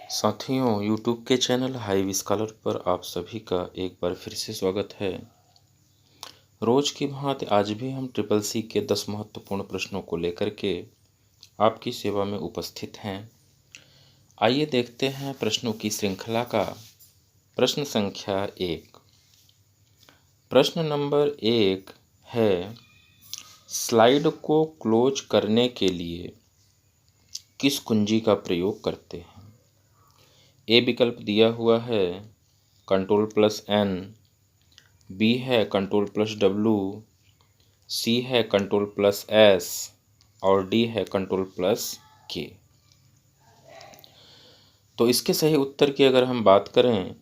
साथियों, YouTube के channel heavy scholar पर आप सभी का एक बार फिर से स्वागत है। रोज की भांति आज भी हम ट्रिपल सी के 10 महत्वपूर्ण प्रश्नों को लेकर के आपकी सेवा में उपस्थित हैं। आइए देखते हैं प्रश्नों की श्रृंखला का प्रश्न संख्या 1। प्रश्न नंबर 1 है, स्लाइड को क्लोज करने के लिए किस कुंजी का प्रयोग करते हैं? ए विकल्प दिया हुआ है Ctrl+N, बी है Ctrl+W, सी है Ctrl+S और डी है Ctrl+K। तो इसके सही उत्तर की अगर हम बात करें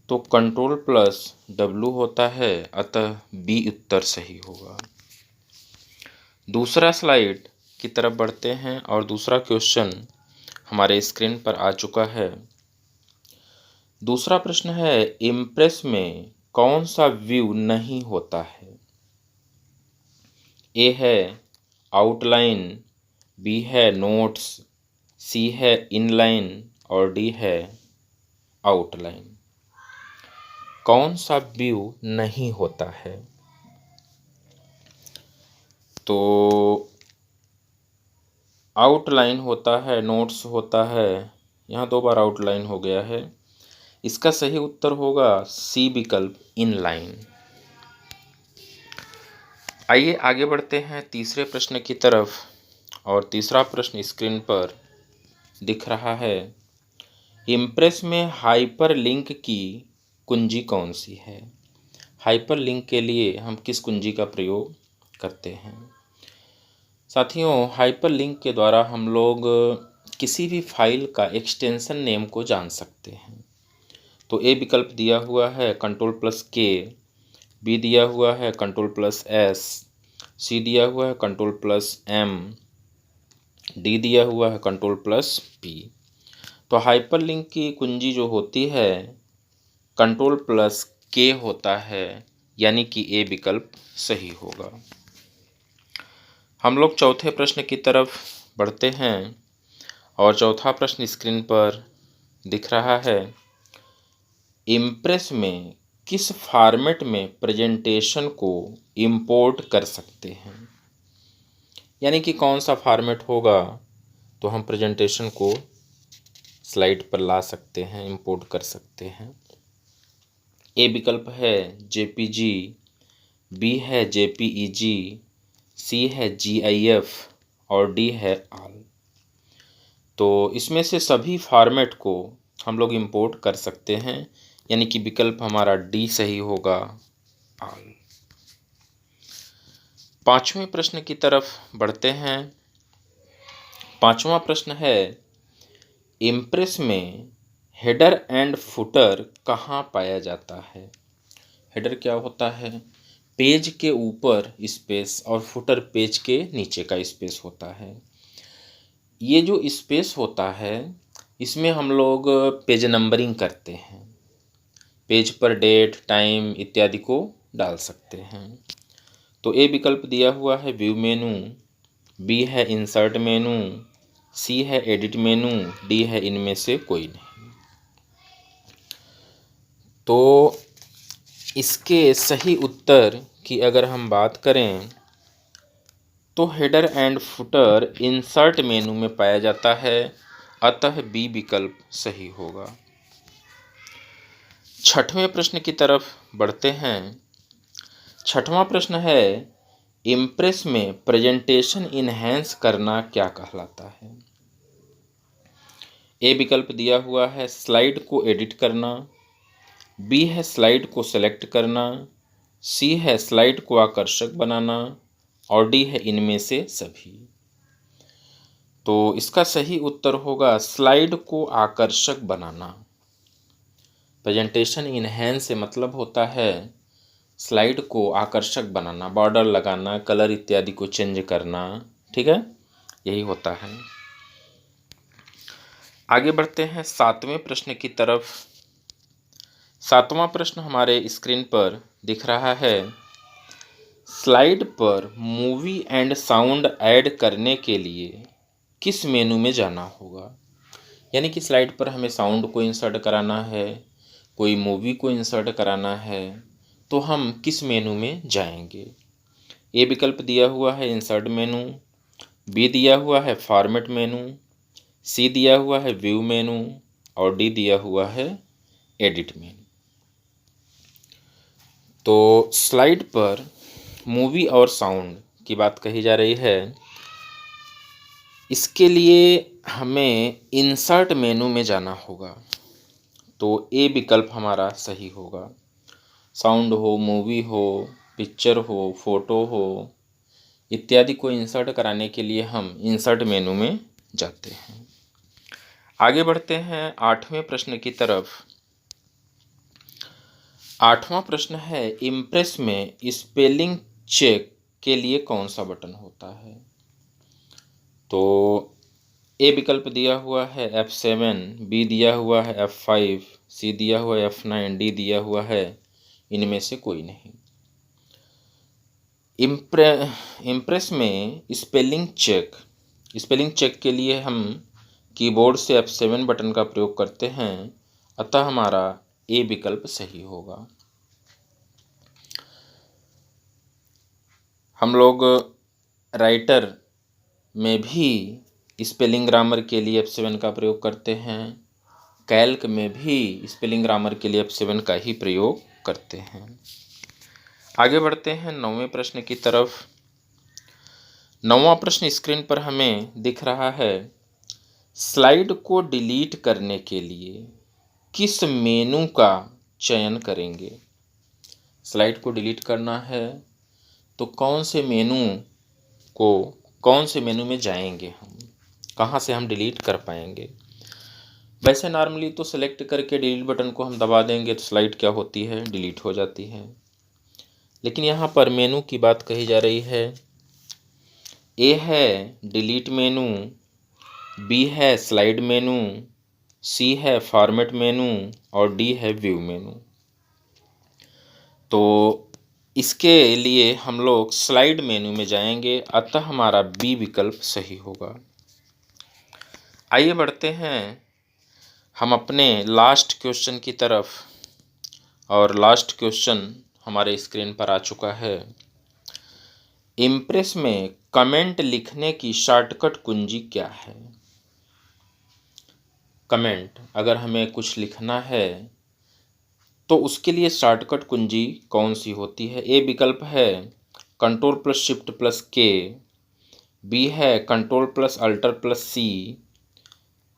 तो Ctrl+W होता है, अतः बी उत्तर सही होगा। दूसरा स्लाइड की तरफ बढ़ते हैं और दूसरा क्वेश्चन हमारे स्क्रीन पर आ चुका है। दूसरा प्रश्न है, इम्प्रेस में कौन सा व्यू नहीं होता है? ए है आउटलाइन, बी है नोट्स, सी है इनलाइन और डी है आउटलाइन। कौन सा व्यू नहीं होता है? तो आउटलाइन होता है, नोट्स होता है, यहाँ 2 बार आउटलाइन हो गया है। इसका सही उत्तर होगा सी विकल्प, इनलाइन। आइए आगे बढ़ते हैं तीसरे प्रश्न की तरफ और तीसरा प्रश्न स्क्रीन पर दिख रहा है। इम्प्रेस में हाइपरलिंक की कुंजी कौन सी है? हाइपरलिंक के लिए हम किस कुंजी का प्रयोग करते हैं? साथियों, हाइपरलिंक के द्वारा हम लोग किसी भी फाइल का एक्सटेंशन नेम को जान सकते हैं। तो ए विकल्प दिया हुआ है Ctrl+K, बी दिया हुआ है Ctrl+S, सी दिया हुआ है Ctrl+M, डी दिया हुआ है Ctrl+P। तो हाइपरलिंक की कुंजी जो होती है Ctrl+K होता है, यानी कि ए विकल्प सही होगा। हम लोग चौथे प्रश्न की तरफ बढ़ते हैं और चौथा प्रश्न स्क्रीन पर दिख रहा है। इम्प्रेस में किस फॉर्मेट में प्रेजेंटेशन को इंपोर्ट कर सकते हैं? यानी कि कौन सा फॉर्मेट होगा तो हम प्रेजेंटेशन को स्लाइड पर ला सकते हैं, इंपोर्ट कर सकते हैं। ए विकल्प है JPG, बी है JPEG, सी है GIF और डी है ALL। तो इसमें से सभी फॉर्मेट को हम लोग इंपोर्ट कर सकते हैं, यानी कि विकल्प हमारा डी सही होगा, ALL। पांचवें प्रश्न की तरफ बढ़ते हैं। पांचवा प्रश्न है, इम्प्रेस में हेडर एंड फुटर कहाँ पाया जाता है? हेडर क्या होता है? पेज के ऊपर स्पेस और फुटर पेज के नीचे का स्पेस होता है। ये जो स्पेस होता है इसमें हम लोग पेज नंबरिंग करते हैं, पेज पर डेट, टाइम इत्यादि को डाल सकते हैं। तो ए विकल्प दिया हुआ है व्यू मेनू, बी है इंसर्ट मेनू, सी है एडिट मेनू, डी है इनमें से कोई नहीं। तो इसके सही उत्तर की अगर हम बात करें तो हेडर एंड फुटर इंसर्ट मेनू में पाया जाता है, अतः बी विकल्प सही होगा। छठवें प्रश्न की तरफ बढ़ते हैं। छठवां प्रश्न है, इम्प्रेस में प्रेजेंटेशन इन्हेंस करना क्या कहलाता है? ए विकल्प दिया हुआ है स्लाइड को एडिट करना, बी है स्लाइड को सेलेक्ट करना, सी है स्लाइड को आकर्षक बनाना और डी है इनमें से सभी। तो इसका सही उत्तर होगा स्लाइड को आकर्षक बनाना। प्रेजेंटेशन इन्हेंस से मतलब होता है स्लाइड को आकर्षक बनाना, बॉर्डर लगाना, कलर इत्यादि को चेंज करना, ठीक है, यही होता है। आगे बढ़ते हैं सातवें प्रश्न की तरफ। सातवां प्रश्न हमारे स्क्रीन पर दिख रहा है, स्लाइड पर मूवी एंड साउंड ऐड करने के लिए किस मेनू में जाना होगा? यानी कि स्लाइड पर हमें साउंड को इंसर्ट कराना है, कोई मूवी को इंसर्ट कराना है, तो हम किस मेनू में जाएंगे। ए विकल्प दिया हुआ है इंसर्ट मेनू, बी दिया हुआ है फॉर्मेट मेनू, सी दिया हुआ है व्यू मेनू और डी दिया हुआ है एडिट मेनू। तो स्लाइड पर मूवी और साउंड की बात कही जा रही है। इसके लिए हमें इंसर्ट मेनू में जाना होगा, तो ए विकल्प हमारा सही होगा। साउंड हो, मूवी हो, पिक्चर हो, फोटो हो इत्यादि को इंसर्ट कराने के लिए हम इंसर्ट मेनू में जाते हैं। आगे बढ़ते हैं 8वें प्रश्न की तरफ। 8वां प्रश्न है, इम्प्रेस में स्पेलिंग चेक के लिए कौन सा बटन होता है। तो ए विकल्प दिया हुआ है F7, बी दिया हुआ है F5, सी दिया हुआ है F9, डी दिया हुआ है इनमें से कोई नहीं। इम्प्रेस में स्पेलिंग चेक के लिए हम कीबोर्ड से F7 बटन का प्रयोग करते हैं, अतः हमारा ए विकल्प सही होगा। हम लोग राइटर में भी स्पेलिंग ग्रामर के लिए F7 का प्रयोग करते हैं, कैल्क में भी स्पेलिंग ग्रामर के लिए F7 का ही प्रयोग करते हैं। आगे बढ़ते हैं 9वें प्रश्न की तरफ। 9वां प्रश्न स्क्रीन पर हमें दिख रहा है, स्लाइड को डिलीट करने के लिए किस मेनू का चयन करेंगे। स्लाइड को डिलीट करना है तो कौन से मेनू में जाएंगे, हम कहाँ से हम डिलीट कर पाएंगे। वैसे नॉर्मली तो सेलेक्ट करके डिलीट बटन को हम दबा देंगे तो स्लाइड क्या होती है, डिलीट हो जाती है। लेकिन यहाँ पर मेनू की बात कही जा रही है। ए है डिलीट मेनू, बी है स्लाइड मेनू, सी है फॉर्मेट मेनू और डी है व्यू मेनू। तो इसके लिए हम लोग स्लाइड मेनू में जाएंगे, अतः हमारा बी विकल्प सही होगा। आइए बढ़ते हैं हम अपने लास्ट क्वेश्चन की तरफ, और लास्ट क्वेश्चन हमारे स्क्रीन पर आ चुका है। इम्प्रेस में कमेंट लिखने की शॉर्टकट कुंजी क्या है। कमेंट, अगर हमें कुछ लिखना है तो उसके लिए शॉर्टकट कुंजी कौन सी होती है। ए विकल्प है Ctrl+Shift+K, बी है Ctrl+Alt+C,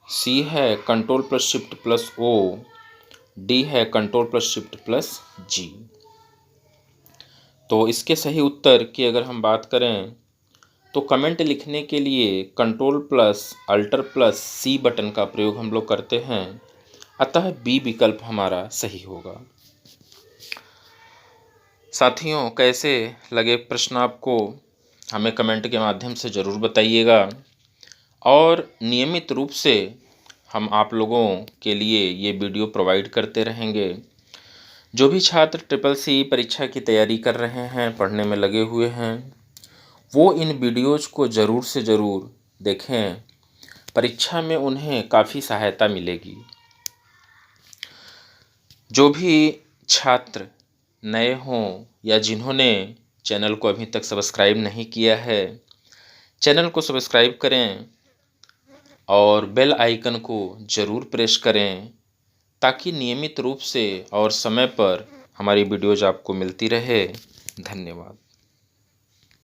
सी है Ctrl+Shift+O, डी है Ctrl+Shift+G। तो इसके सही उत्तर की अगर हम बात करें तो कमेंट लिखने के लिए Ctrl+Alt+C बटन का प्रयोग हम लोग करते हैं, अतः बी विकल्प हमारा सही होगा। साथियों, कैसे लगे प्रश्न आपको, हमें कमेंट के माध्यम से ज़रूर बताइएगा, और नियमित रूप से हम आप लोगों के लिए ये वीडियो प्रोवाइड करते रहेंगे। जो भी छात्र CCC परीक्षा की तैयारी कर रहे हैं, पढ़ने में लगे हुए हैं, वो इन वीडियोज़ को ज़रूर से ज़रूर देखें। परीक्षा में उन्हें काफ़ी सहायता मिलेगी। जो भी छात्र नए हों या जिन्होंने चैनल को अभी तक सब्सक्राइब नहीं किया है, चैनल को सब्सक्राइब करें और बेल आइकन को ज़रूर प्रेस करें, ताकि नियमित रूप से और समय पर हमारी वीडियोज़ आपको मिलती रहे। धन्यवाद।